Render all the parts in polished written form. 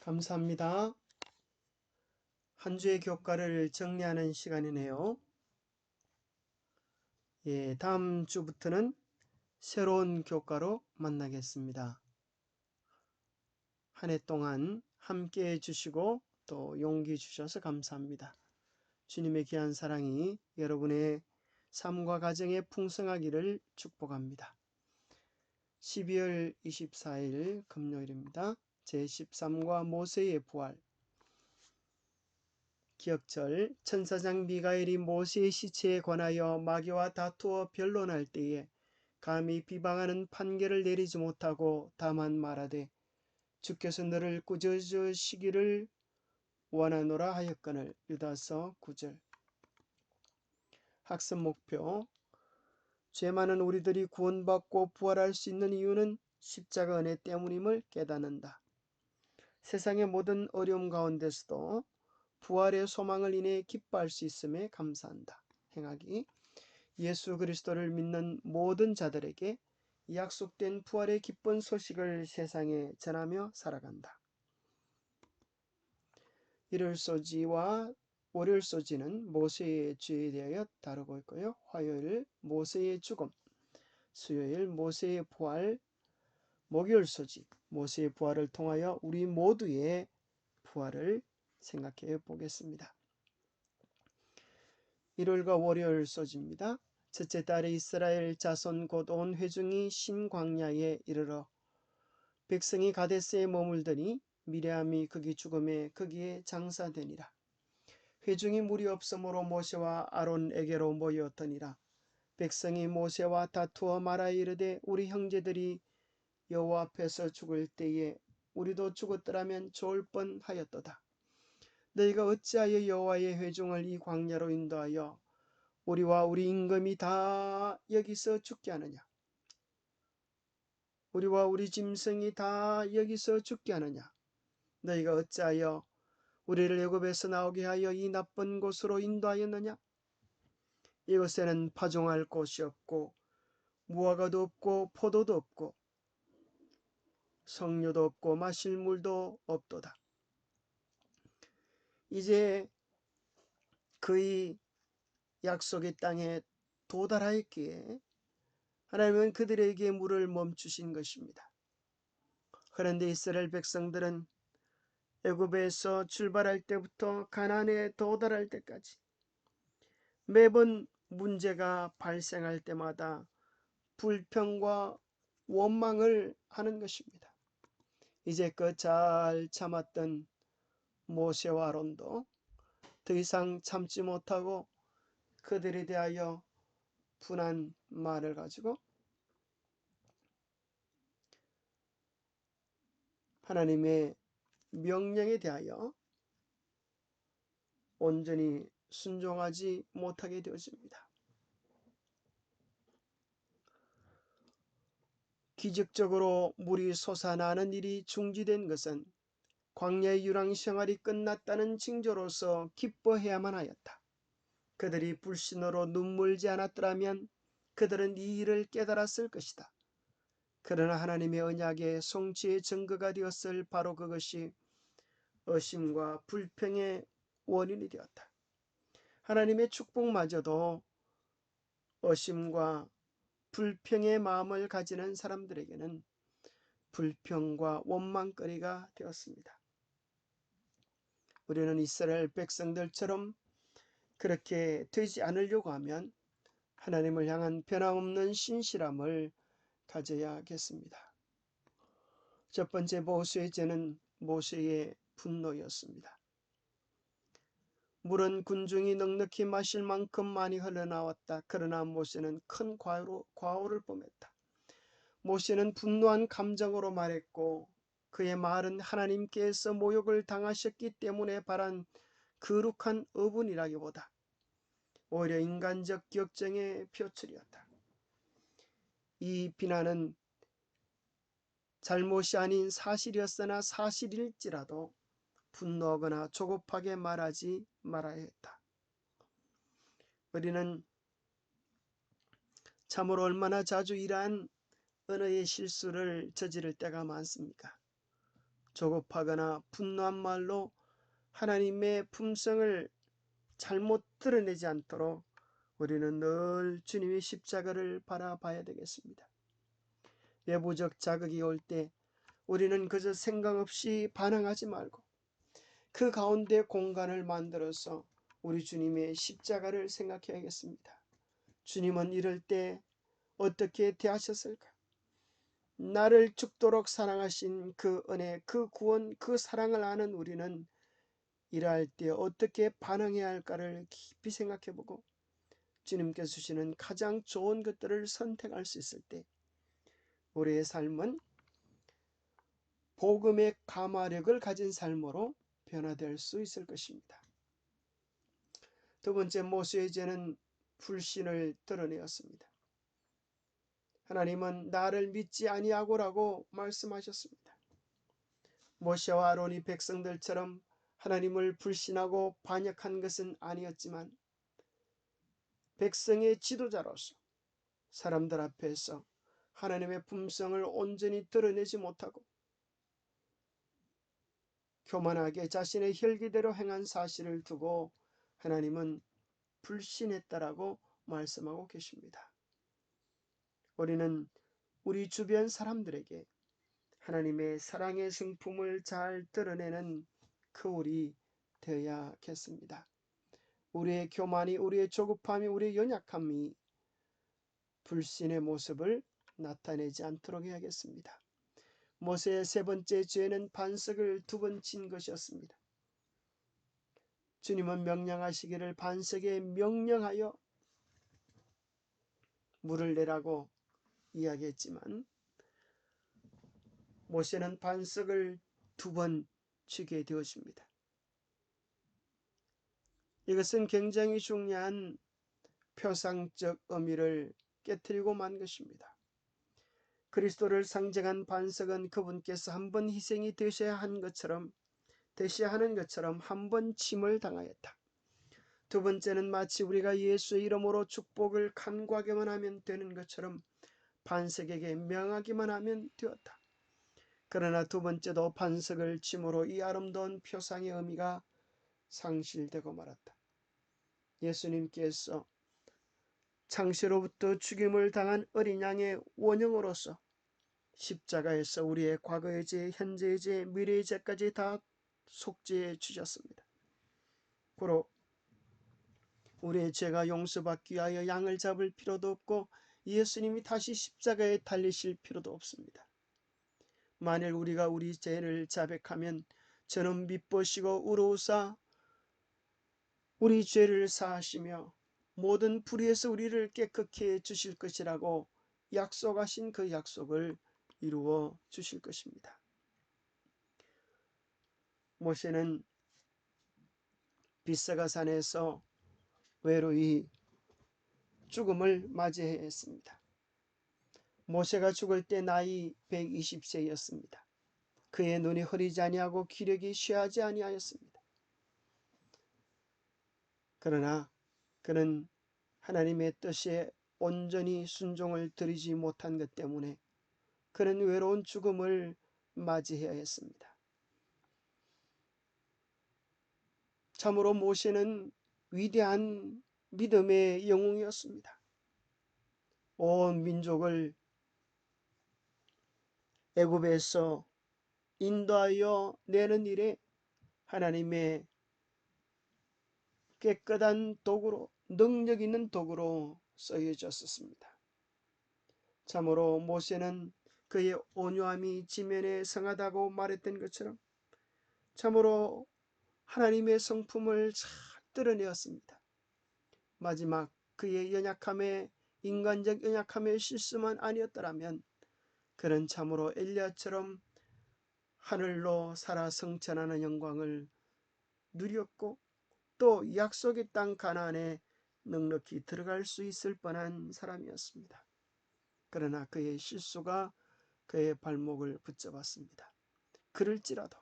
감사합니다. 한 주의 교과를 정리하는 시간이네요. 다음 주부터는 새로운 교과로 만나겠습니다. 한 해 동안 함께 해주시고 또 용기 주셔서 감사합니다. 주님의 귀한 사랑이 여러분의 삶과 가정에 풍성하기를 축복합니다. 12월 24일 금요일입니다. 제13과 모세의 부활. 기억절. 천사장 미가엘이 모세의 시체에 관하여 마귀와 다투어 변론할 때에 감히 비방하는 판결을 내리지 못하고 다만 말하되 주께서 너를 꾸짖으시기를 원하노라 하였거늘. 유다서 9절. 학습 목표. 죄 많은 우리들이 구원받고 부활할 수 있는 이유는 십자가 은혜 때문임을 깨닫는다. 세상의 모든 어려움 가운데서도 부활의 소망을 인해 기뻐할 수 있음에 감사한다. 행하기. 예수 그리스도를 믿는 모든 자들에게 약속된 부활의 기쁜 소식을 세상에 전하며 살아간다. 일요일 소지와 월요일 소지는 모세의 죄에 대하여 다루고 있고요. 화요일 모세의 죽음, 수요일 모세의 부활, 목요일 소지 모세의 부활을 통하여 우리 모두의 부활을 생각해 보겠습니다. 일요일과 월요일 소지입니다. 첫째 달에 이스라엘 자손 곧 온 회중이 신광야에 이르러 백성이 가데스에 머물더니 미리암이 거기 죽음에 거기에 장사되니라. 회중이 물이 없으므로 모세와 아론에게로 모였더니라. 백성이 모세와 다투어 말하여 이르되 우리 형제들이 여호와 앞에서 죽을 때에 우리도 죽었더라면 좋을 뻔하였도다. 너희가 어찌하여 여호와의 회중을 이 광야로 인도하여 우리와 우리 임금이 다 여기서 죽게 하느냐? 우리와 우리 짐승이 다 여기서 죽게 하느냐? 너희가 어찌하여 우리를 애굽에서 나오게 하여 이 나쁜 곳으로 인도하였느냐? 이곳에는 파종할 곳이 없고 무화과도 없고 포도도 없고 석류도 없고 마실 물도 없도다. 이제 그의 약속의 땅에 도달하였기에 하나님은 그들에게 물을 멈추신 것입니다. 그런데 이스라엘 백성들은 애굽에서 출발할 때부터 가나안에 도달할 때까지 매번 문제가 발생할 때마다 불평과 원망을 하는 것입니다. 이제껏 잘 참았던 모세와 아론도 더 이상 참지 못하고 그들에 대하여 분한 말을 가지고 하나님의 명령에 대하여 온전히 순종하지 못하게 되어집니다. 기적적으로 물이 솟아나는 일이 중지된 것은 광야의 유랑 생활이 끝났다는 징조로서 기뻐해야만 하였다. 그들이 불신으로 눈물지 않았더라면 그들은 이 일을 깨달았을 것이다. 그러나 하나님의 언약의 성취의 증거가 되었을 바로 그것이 의심과 불평의 원인이 되었다. 하나님의 축복마저도 의심과 불평의 마음을 가지는 사람들에게는 불평과 원망거리가 되었습니다. 우리는 이스라엘 백성들처럼 그렇게 되지 않으려고 하면 하나님을 향한 변함없는 신실함을 가져야겠습니다. 첫 번째 모세의 죄는 모세의 분노였습니다. 물은 군중이 넉넉히 마실 만큼 많이 흘러나왔다. 그러나 모세는 큰 과오를 범했다. 모세는 분노한 감정으로 말했고 그의 말은 하나님께서 모욕을 당하셨기 때문에 발한 거룩한 어분이라기보다 오히려 인간적 격정의 표출이었다. 이 비난은 잘못이 아닌 사실이었으나 사실일지라도 분노하거나 조급하게 말하지 말아야 했다. 우리는 참으로 얼마나 자주 이러한 언어의 실수를 저지를 때가 많습니까? 조급하거나 분노한 말로 하나님의 품성을 잘못 드러내지 않도록 우리는 늘 주님의 십자가를 바라봐야 되겠습니다. 외부적 자극이 올 때 우리는 그저 생각 없이 반응하지 말고 그 가운데 공간을 만들어서 우리 주님의 십자가를 생각해야겠습니다. 주님은 이럴 때 어떻게 대하셨을까? 나를 죽도록 사랑하신 그 은혜, 그 구원, 그 사랑을 아는 우리는 일할 때 어떻게 반응해야 할까를 깊이 생각해보고 주님께서 주시는 가장 좋은 것들을 선택할 수 있을 때 우리의 삶은 복음의 감화력을 가진 삶으로 변화될 수 있을 것입니다. 두 번째, 모세의 죄는 불신을 드러내었습니다. 하나님은 나를 믿지 아니하고라고 말씀하셨습니다. 모세와 아론이 백성들처럼 하나님을 불신하고 반역한 것은 아니었지만 백성의 지도자로서 사람들 앞에서 하나님의 품성을 온전히 드러내지 못하고 교만하게 자신의 혈기대로 행한 사실을 두고 하나님은 불신했다라고 말씀하고 계십니다. 우리는 우리 주변 사람들에게 하나님의 사랑의 성품을 잘 드러내는 그 우리 되어야겠습니다. 우리의 교만이, 우리의 조급함이, 우리의 연약함이 불신의 모습을 나타내지 않도록 해야겠습니다. 모세의 세 번째 죄는 반석을 2번 친 것이었습니다. 주님은 명령하시기를 반석에 명령하여 물을 내라고 이야기했지만 모세는 반석을 2번 치게 되었습니다. 이것은 굉장히 중요한 표상적 의미를 깨뜨리고 만 것입니다. 그리스도를 상징한 반석은 그분께서 한 번 희생이 되셔야 하는 것처럼 한 번 침을 당하였다. 두 번째는 마치 우리가 예수의 이름으로 축복을 간구하기만 하면 되는 것처럼 반석에게 명하기만 하면 되었다. 그러나 두 번째도 반석을 침으로 이 아름다운 표상의 의미가 상실되고 말았다. 예수님께서 창세로부터 죽임을 당한 어린 양의 원형으로서 십자가에서 우리의 과거의 죄, 현재의 죄, 미래의 죄까지 다 속죄해 주셨습니다. 고로 우리의 죄가 용서받기 위하여 양을 잡을 필요도 없고 예수님이 다시 십자가에 달리실 필요도 없습니다. 만일 우리가 우리 죄를 자백하면 저는 미쁘시고 의로우사 우리 죄를 사하시며 모든 불의에서 우리를 깨끗게 해 주실 것이라고 약속하신 그 약속을 이루어 주실 것입니다. 모세는 비스가산에서 외로이 죽음을 맞이해야 했습니다. 모세가 죽을 때 나이 120세였습니다. 그의 눈이 흐리지 아니하고 기력이 쉬하지 아니하였습니다. 그러나 그는 하나님의 뜻에 온전히 순종을 드리지 못한 것 때문에 그는 외로운 죽음을 맞이해야 했습니다. 참으로 모세는 위대한 믿음의 영웅이었습니다. 온 민족을 애굽에서 인도하여 내는 일에 하나님의 깨끗한 도구로, 능력 있는 도구로 쓰여졌었습니다. 참으로 모세는 그의 온유함이 지면에 성하다고 말했던 것처럼 참으로 하나님의 성품을 잘 드러내었습니다. 마지막 그의 연약함에, 인간적 연약함의 실수만 아니었더라면 그는 참으로 엘리야처럼 하늘로 살아 성천하는 영광을 누렸고 또 약속의 땅 가나안에 넉넉히 들어갈 수 있을 뻔한 사람이었습니다. 그러나 그의 실수가 그의 발목을 붙잡았습니다. 그럴지라도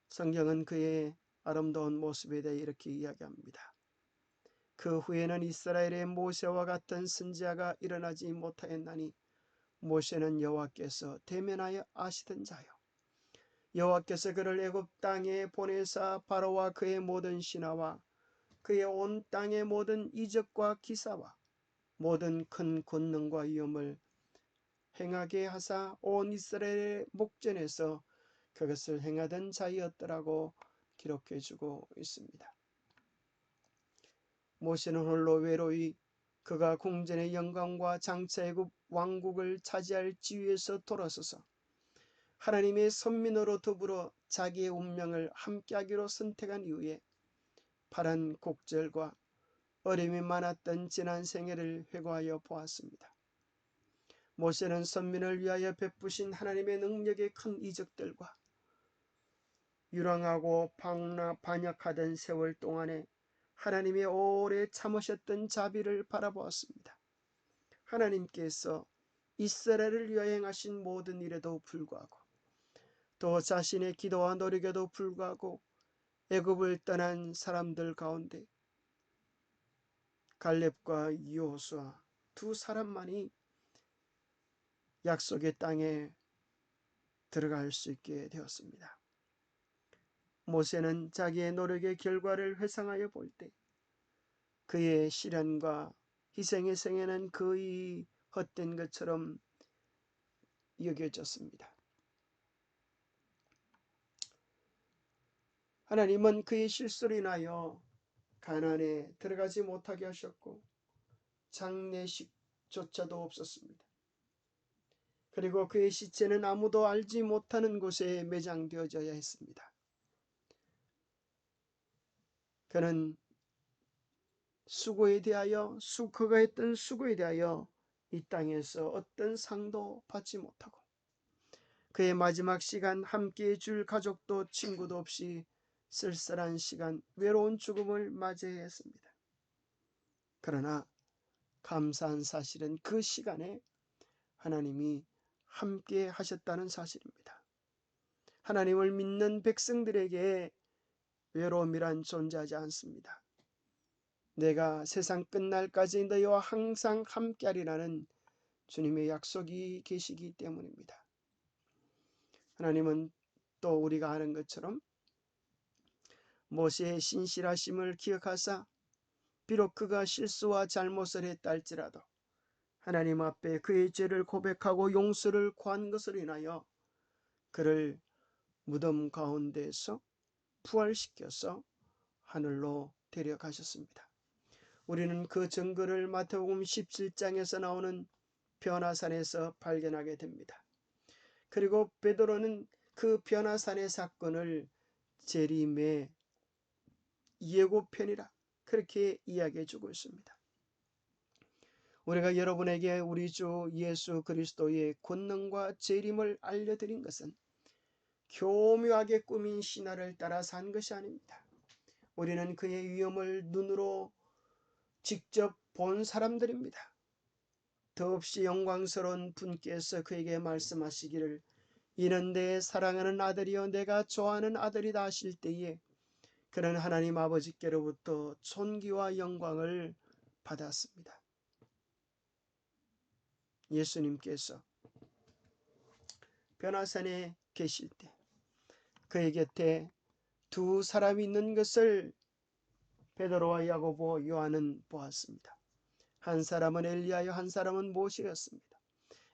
성경은 그의 아름다운 모습에 대해 이렇게 이야기합니다. 그 후에는 이스라엘의 모세와 같은 선지자가 일어나지 못하였나니 모세는 여호와께서 대면하여 아시던 자요 여호와께서 그를 애굽 땅에 보내사 바로와 그의 모든 신하와 그의 온 땅의 모든 이적과 기사와 모든 큰 권능과 위엄을 행하게 하사 온 이스라엘의 목전에서 그것을 행하던 자이었더라고 기록해주고 있습니다. 모세는 홀로 외로이 그가 궁전의 영광과 장차 애굽 왕국을 차지할 지위에서 돌아서서 하나님의 선민으로 더불어 자기의 운명을 함께하기로 선택한 이후에 파란 곡절과 어려움이 많았던 지난 생애를 회고하여 보았습니다. 모세는 선민을 위하여 베푸신 하나님의 능력의 큰 이적들과 유랑하고 반역하던 세월 동안에 하나님의 오래 참으셨던 자비를 바라보았습니다. 하나님께서 이스라엘을 위하여 행하신 모든 일에도 불구하고 또 자신의 기도와 노력에도 불구하고 애굽을 떠난 사람들 가운데 갈렙과 여호수아 두 사람만이 약속의 땅에 들어갈 수 있게 되었습니다. 모세는 자기의 노력의 결과를 회상하여 볼 때 그의 시련과 희생의 생애는 거의 헛된 것처럼 여겨졌습니다. 하나님은 그의 실수로 인하여 가나안에 들어가지 못하게 하셨고 장례식조차도 없었습니다. 그리고 그의 시체는 아무도 알지 못하는 곳에 매장되어져야 했습니다. 그는 그가 했던 수고에 대하여 이 땅에서 어떤 상도 받지 못하고 그의 마지막 시간 함께해 줄 가족도 친구도 없이 쓸쓸한 시간, 외로운 죽음을 맞이해야 했습니다. 그러나 감사한 사실은 그 시간에 하나님이 함께 하셨다는 사실입니다. 하나님을 믿는 백성들에게 외로움이란 존재하지 않습니다. 내가 세상 끝날까지 너희와 항상 함께하리라는 주님의 약속이 계시기 때문입니다. 하나님은 또 우리가 아는 것처럼 모세의 신실하심을 기억하사 비록 그가 실수와 잘못을 했다 할지라도 하나님 앞에 그의 죄를 고백하고 용서를 구한 것으로 인하여 그를 무덤 가운데서 부활시켜서 하늘로 데려가셨습니다. 우리는 그 증거를 마태복음 17장에서 나오는 변화산에서 발견하게 됩니다. 그리고 베드로는 그 변화산의 사건을 재림의 예고편이라 그렇게 이야기해 주고 있습니다. 우리가 여러분에게 우리 주 예수 그리스도의 권능과 재림을 알려드린 것은 교묘하게 꾸민 신화를 따라 산 것이 아닙니다. 우리는 그의 위엄을 눈으로 직접 본 사람들입니다. 더없이 영광스러운 분께서 그에게 말씀하시기를 이는 내 사랑하는 아들이요 내가 좋아하는 아들이다 하실 때에 그는 하나님 아버지께로부터 존귀와 영광을 받았습니다. 예수님께서 변화산에 계실 때 그의 곁에 두 사람이 있는 것을 베드로와 야고보 요한은 보았습니다. 한 사람은 엘리야요 한 사람은 모세였습니다.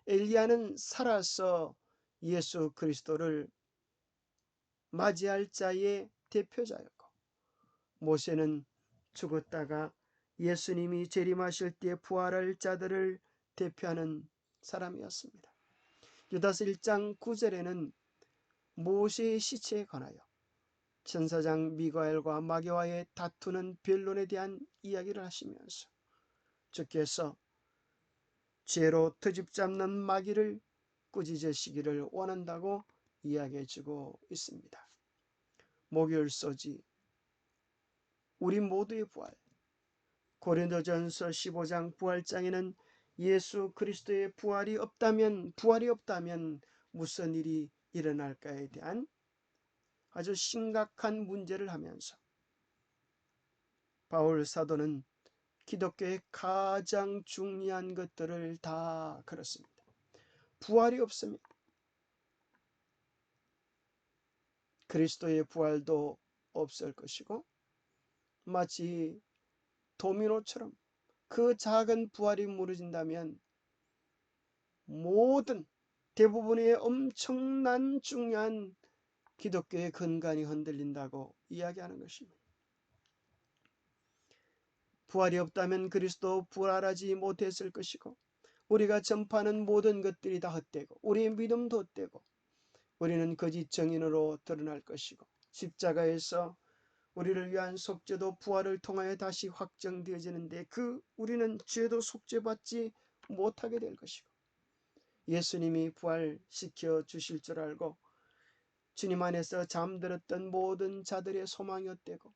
엘리야는 살아서 예수 그리스도를 맞이할 자의 대표자였고 모세는 죽었다가 예수님이 재림하실 때 부활할 자들을 대표하는 사람이었습니다. 유다서 1장 9절에는 모세의 시체에 관하여 천사장 미가엘과 마귀와의 다투는 변론에 대한 이야기를 하시면서 주께서 죄로 트집 잡는 마귀를 꾸짖으시기를 원한다고 이야기해 주고 있습니다. 목요일 소지 우리 모두의 부활 고린도전서 15장 부활장에는 예수 그리스도의 부활이 없다면 무슨 일이 일어날까에 대한 아주 심각한 문제를 하면서 바울 사도는 기독교의 가장 중요한 것들을 다 그렇습니다. 부활이 없으면 그리스도의 부활도 없을 것이고, 마치 도미노처럼 그 작은 부활이 무너진다면 모든 대부분의 엄청난 중요한 기독교의 근간이 흔들린다고 이야기하는 것입니다. 부활이 없다면 그리스도 부활하지 못했을 것이고, 우리가 전파하는 모든 것들이 다 헛되고, 우리의 믿음도 헛되고, 우리는 거짓 정인으로 드러날 것이고, 십자가에서 우리를 위한 속죄도 부활을 통하여 다시 확정되어지는데 우리는 죄도 속죄받지 못하게 될 것이고, 예수님이 부활시켜 주실 줄 알고 주님 안에서 잠들었던 모든 자들의 소망이 헛되고,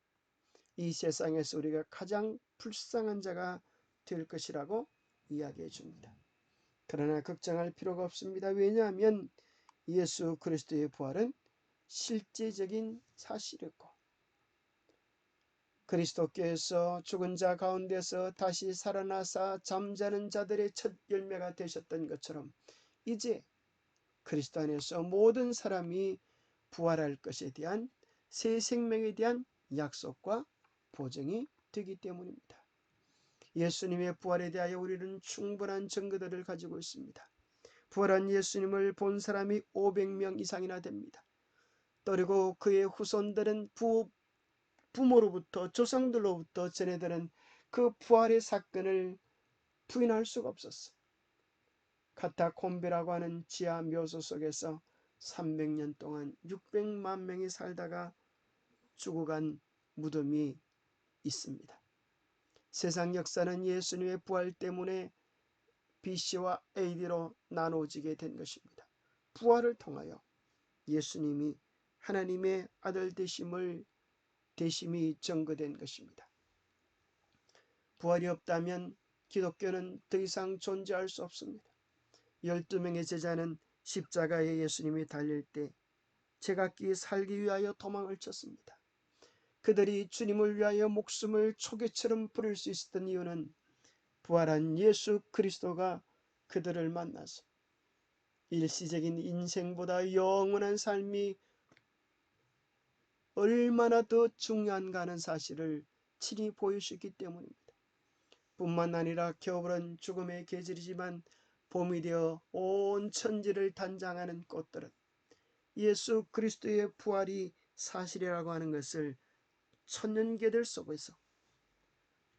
이 세상에서 우리가 가장 불쌍한 자가 될 것이라고 이야기해 줍니다. 그러나 걱정할 필요가 없습니다. 왜냐하면 예수 그리스도의 부활은 실제적인 사실이고, 그리스도께서 죽은 자 가운데서 다시 살아나사 잠자는 자들의 첫 열매가 되셨던 것처럼, 이제 그리스도 안에서 모든 사람이 부활할 것에 대한 새 생명에 대한 약속과 보증이 되기 때문입니다. 예수님의 부활에 대하여 우리는 충분한 증거들을 가지고 있습니다. 부활한 예수님을 본 사람이 500명 이상이나 됩니다. 그리고 그의 후손들은 부모로부터, 조상들로부터 전해들은 그 부활의 사건을 부인할 수가 없었어. 카타콤베라고 하는 지하 묘소 속에서 300년 동안 600만 명이 살다가 죽어간 무덤이 있습니다. 세상 역사는 예수님의 부활 때문에 BC와 AD로 나눠지게 된 것입니다. 부활을 통하여 예수님이 하나님의 아들 되심이 증거된 것입니다. 부활이 없다면 기독교는 더 이상 존재할 수 없습니다. 12명의 제자는 십자가에 예수님이 달릴 때 제각기 살기 위하여 도망을 쳤습니다. 그들이 주님을 위하여 목숨을 초계처럼 부릴 수 있었던 이유는 부활한 예수 그리스도가 그들을 만나서 일시적인 인생보다 영원한 삶이 얼마나 더 중요한가 하는 사실을 친히 보여주셨기 때문입니다. 뿐만 아니라 겨울은 죽음의 계절이지만 봄이 되어 온 천지를 단장하는 꽃들은 예수 그리스도의 부활이 사실이라고 하는 것을 천년계들 속에서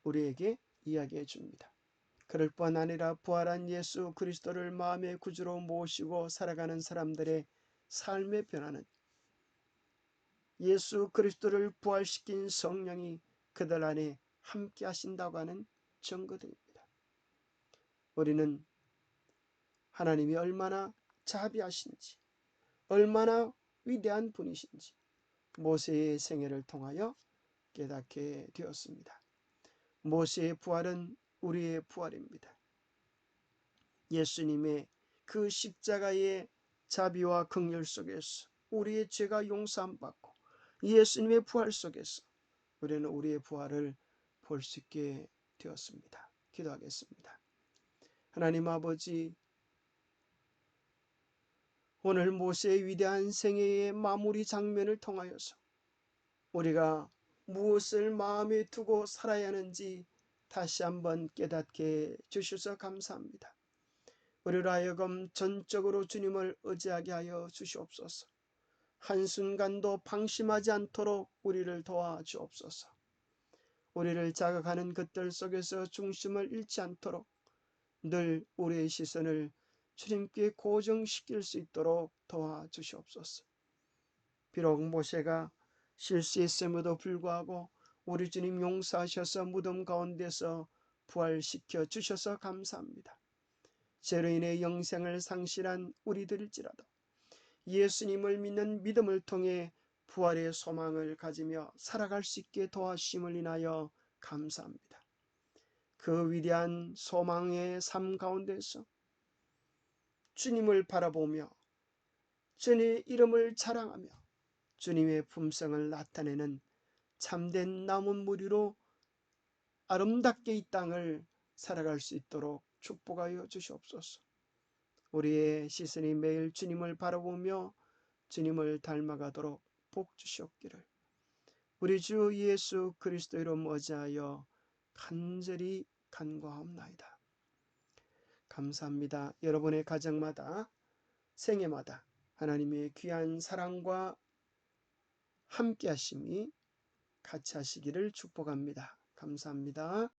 우리에게 이야기해 줍니다. 그럴 뿐 아니라 부활한 예수 그리스도를 마음의 구주로 모시고 살아가는 사람들의 삶의 변화는 예수 그리스도를 부활시킨 성령이 그들 안에 함께 하신다고 하는 증거들입니다. 우리는 하나님이 얼마나 자비하신지, 얼마나 위대한 분이신지 모세의 생애를 통하여 깨닫게 되었습니다. 모세의 부활은 우리의 부활입니다. 예수님의 그 십자가의 자비와 긍휼 속에서 우리의 죄가 용서받고 예수님의 부활 속에서 우리는 우리의 부활을 볼 수 있게 되었습니다. 기도하겠습니다. 하나님 아버지, 오늘 모세의 위대한 생애의 마무리 장면을 통하여서 우리가 무엇을 마음에 두고 살아야 하는지 다시 한번 깨닫게 주셔서 감사합니다. 우리로 하여금 전적으로 주님을 의지하게 하여 주시옵소서. 한순간도 방심하지 않도록 우리를 도와주옵소서. 우리를 자극하는 것들 속에서 중심을 잃지 않도록 늘 우리의 시선을 주님께 고정시킬 수 있도록 도와주시옵소서. 비록 모세가 실수했음에도 불구하고 우리 주님 용서하셔서 무덤 가운데서 부활시켜 주셔서 감사합니다. 죄로 인해 영생을 상실한 우리들일지라도 예수님을 믿는 믿음을 통해 부활의 소망을 가지며 살아갈 수 있게 도와주심을 인하여 감사합니다. 그 위대한 소망의 삶 가운데서 주님을 바라보며 주님의 이름을 자랑하며 주님의 품성을 나타내는 참된 남은 무리로 아름답게 이 땅을 살아갈 수 있도록 축복하여 주시옵소서. 우리의 시선이 매일 주님을 바라보며 주님을 닮아가도록 복 주시옵기를 우리 주 예수 그리스도 이름 어지하여 간절히 간구하옵나이다. 감사합니다. 여러분의 가정마다 생애마다 하나님의 귀한 사랑과 함께 하심이 같이 하시기를 축복합니다. 감사합니다.